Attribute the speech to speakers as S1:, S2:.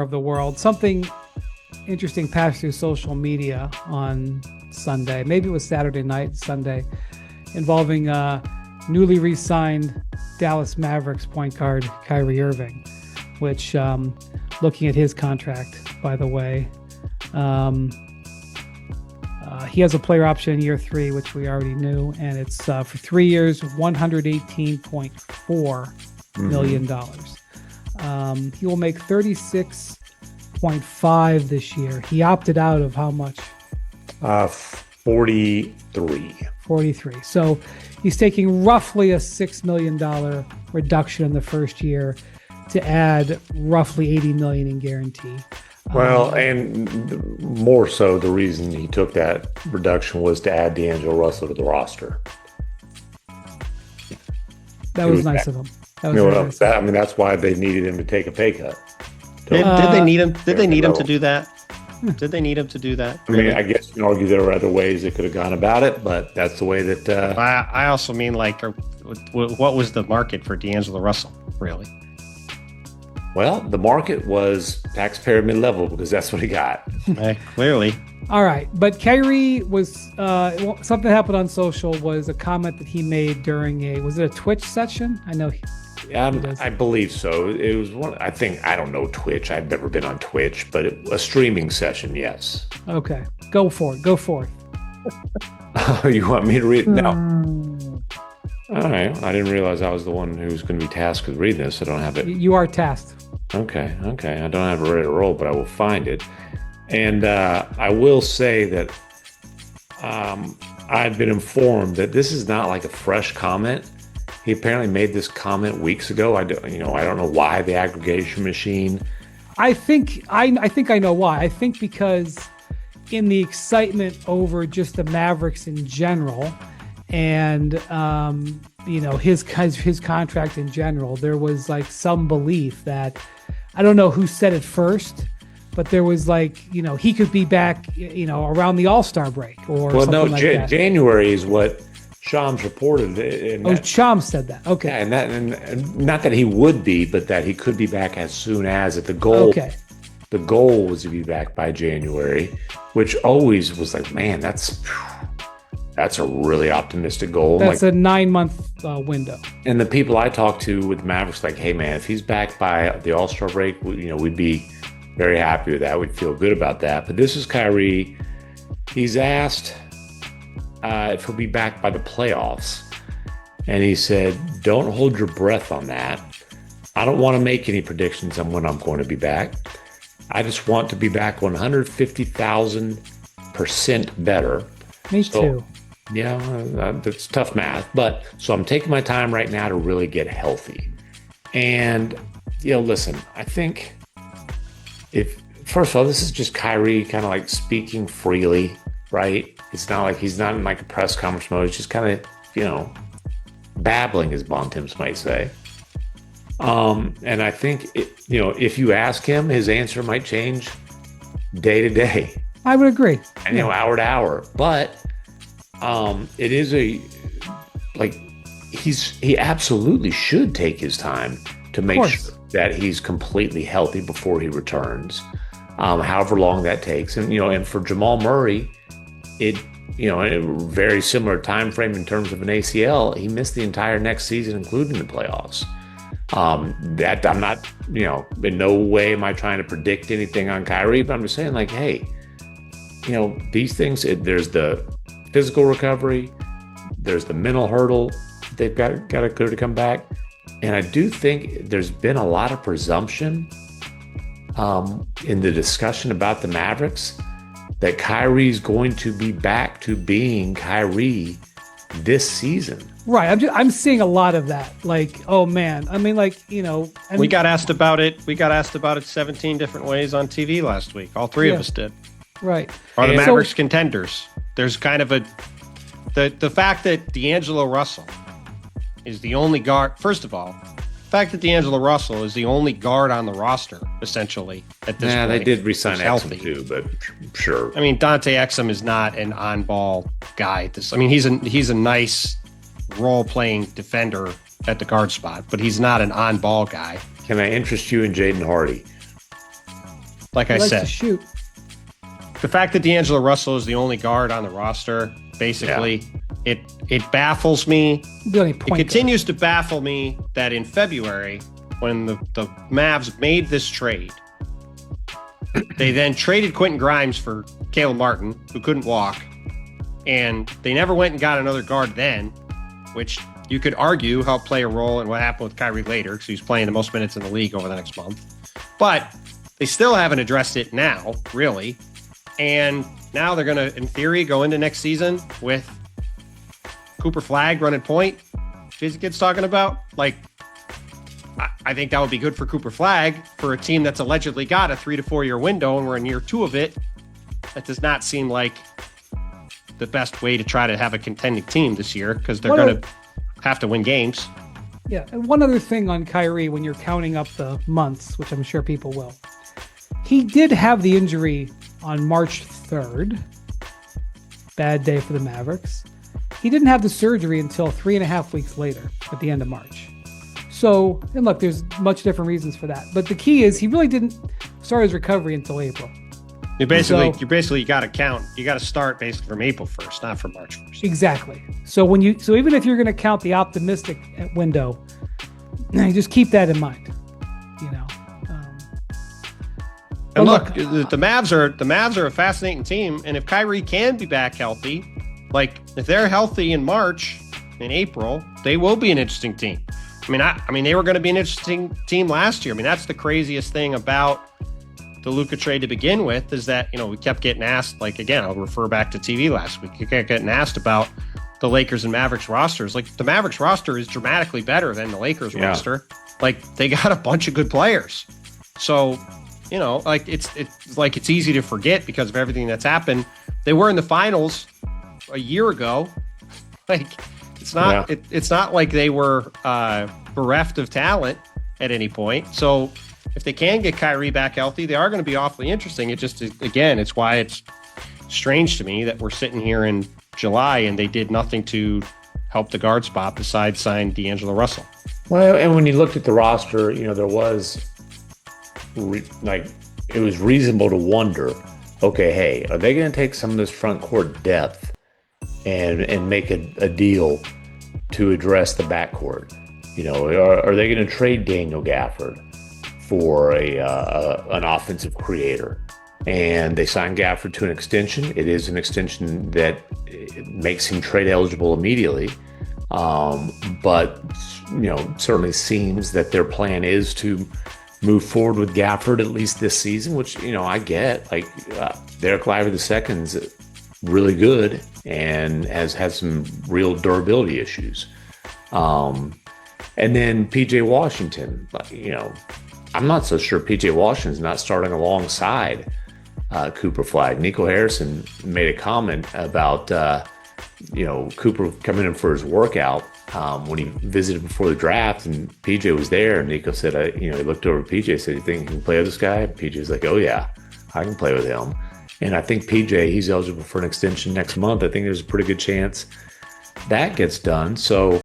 S1: of the world. Something interesting passed through social media on Sunday. Maybe it was Saturday night, Sunday, involving newly re-signed Dallas Mavericks point guard Kyrie Irving, which, looking at his contract, by the way, he has a player option in year 3, which we already knew, and it's for 3 years, $118.4 million. He will make 36.5 this year. He opted out of how much?
S2: 43.
S1: 43. So he's taking roughly a $6 million reduction in the first year to add roughly $80 million in guarantee.
S2: Well, and more so, the reason he took that reduction was to add D'Angelo Russell to the roster.
S1: That was nice of him.
S2: That's why they needed him to take a pay cut.
S3: Did they need him? Did they need him to do that? Did they need him to do that?
S2: Really? I mean, I guess you can argue there were other ways they could have gone about it, but that's the way that.
S3: I also mean, like, what was the market for D'Angelo Russell, really?
S2: Well, the market was taxpayer mid-level because that's what he got.
S3: Clearly.
S1: All right. But Kyrie was, something happened on social, was a comment that he made during was it a Twitch session? I know.
S2: I believe so. It was one, I don't know Twitch. I've never been on Twitch, but a streaming session, yes.
S1: Okay. Go for it. Go forth.
S2: You want me to read it now? All right. I didn't realize I was the one who was going to be tasked with reading this. I don't have it.
S1: You are tasked.
S2: Okay. I don't have it ready to roll, but I will find it. And I will say that I've been informed that this is not like a fresh comment. He apparently made this comment weeks ago. I don't know why the aggregation machine.
S1: I think I know why. I think because in the excitement over just the Mavericks in general, and his contract in general, there was like some belief that, I don't know who said it first, but there was like, he could be back, around the All-Star break or something like that.
S2: January is what Shams reported.
S1: Shams said that. Okay.
S2: Yeah, and not that he would be, but that he could be back as soon as the goal. Okay. The goal was to be back by January, which always was like, man, that's a really optimistic goal.
S1: That's a 9-month window.
S2: And the people I talked to with Mavericks, like, hey man, if he's back by the All-Star break, we'd be very happy with that. We'd feel good about that. But this is Kyrie. He's asked if he'll be back by the playoffs. And he said, don't hold your breath on that. I don't want to make any predictions on when I'm going to be back. I just want to be back 150,000% better.
S1: Me too.
S2: Yeah, that's tough math. But so I'm taking my time right now to really get healthy. And, listen, I think first of all, this is just Kyrie kind of like speaking freely, right? It's not like he's not in like a press conference mode. It's just kind of, babbling, as Bontemps might say. And I think, if you ask him, his answer might change day to day.
S1: I would agree.
S2: And, hour to hour. But it is he absolutely should take his time to make sure that he's completely healthy before he returns, however long that takes. And, and for Jamal Murray, a very similar time frame in terms of an ACL. He missed the entire next season, including the playoffs. That I'm not, in no way am I trying to predict anything on Kyrie, but I'm just saying, like, hey, these things, there's the physical recovery, there's the mental hurdle they've got to clear to come back. And I do think there's been a lot of presumption in the discussion about the Mavericks that Kyrie's going to be back to being Kyrie this season.
S1: Right. I'm seeing a lot of that. Like, oh man. I mean, like,
S3: we got asked about it. We got asked about it 17 different ways on TV last week. All three of us did.
S1: Right.
S3: Are the Mavericks contenders? There's kind of the fact that D'Angelo Russell is the only guard. First of all, the fact that D'Angelo Russell is the only guard on the roster, essentially, at this point.
S2: They did re-sign Exum too, but sure.
S3: I mean, Dante Exum is not an on-ball guy. He's a nice role-playing defender at the guard spot, but he's not an on-ball guy.
S2: Can I interest you in Jaden Hardy?
S3: like
S1: He
S3: I
S1: likes
S3: said,
S1: to shoot.
S3: the fact that D'Angelo Russell is the only guard on the roster, basically, it baffles me.
S1: The only
S3: It
S1: point
S3: continues to baffle me that in February, when the Mavs made this trade, they then traded Quentin Grimes for Caleb Martin, who couldn't walk, and they never went and got another guard then, which you could argue helped play a role in what happened with Kyrie later, because he's playing the most minutes in the league over the next month. But they still haven't addressed it now, really. And now they're going to, in theory, go into next season with Cooper Flagg running point. Jason Kidd's talking about. Like, I think that would be good for Cooper Flagg for a team that's allegedly got a 3 to 4 year window, and we're in year 2 of it. That does not seem like the best way to try to have a contending team this year, because they're going to have to win games.
S1: Yeah, and one other thing on Kyrie, when you're counting up the months, which I'm sure people will, he did have the injury on March 3rd. Bad day for the Mavericks. He didn't have the surgery until 3.5 weeks later, at the end of March. So, and look, there's much different reasons for that. But the key is he really didn't start his recovery until April.
S3: You basically got to count. You got to start basically from April 1st, not from March 1st.
S1: Exactly. So even if you're going to count the optimistic window, you just keep that in mind. You know.
S3: And look, the Mavs are a fascinating team, and if Kyrie can be back healthy, like if they're healthy in March, in April, they will be an interesting team. I mean, they were going to be an interesting team last year. I mean, that's the craziest thing about the Luka trade to begin with, is that, we kept getting asked, like, again, I'll refer back to TV last week. You kept getting asked about the Lakers and Mavericks rosters. Like, the Mavericks roster is dramatically better than the Lakers roster. Like, they got a bunch of good players. So, like it's easy to forget because of everything that's happened. They were in the finals a year ago. Like, it's not like they were bereft of talent at any point. So if they can get Kyrie back healthy, they are going to be awfully interesting. It just, again, it's why it's strange to me that we're sitting here in July and they did nothing to help the guard spot besides sign D'Angelo Russell.
S2: Well, and when you looked at the roster, there was it was reasonable to wonder, okay, hey, are they going to take some of this front court depth and make a deal to address the backcourt? Are they going to trade Daniel Gafford for an offensive creator? And they signed Gafford to an extension. It is an extension that makes him trade eligible immediately. But certainly seems that their plan is to move forward with Gafford at least this season, which, I get. Like, Derek Lively II's really good and has had some real durability issues. And then PJ Washington, I'm not so sure PJ Washington's not starting alongside Cooper Flagg. Nico Harrison made a comment about, Cooper coming in for his workout when he visited before the draft, and PJ was there, and Nico said, he looked over at PJ and said, "You think you can play with this guy?" And PJ's like, "Oh yeah, I can play with him." And I think PJ, he's eligible for an extension next month. I think there's a pretty good chance that gets done. So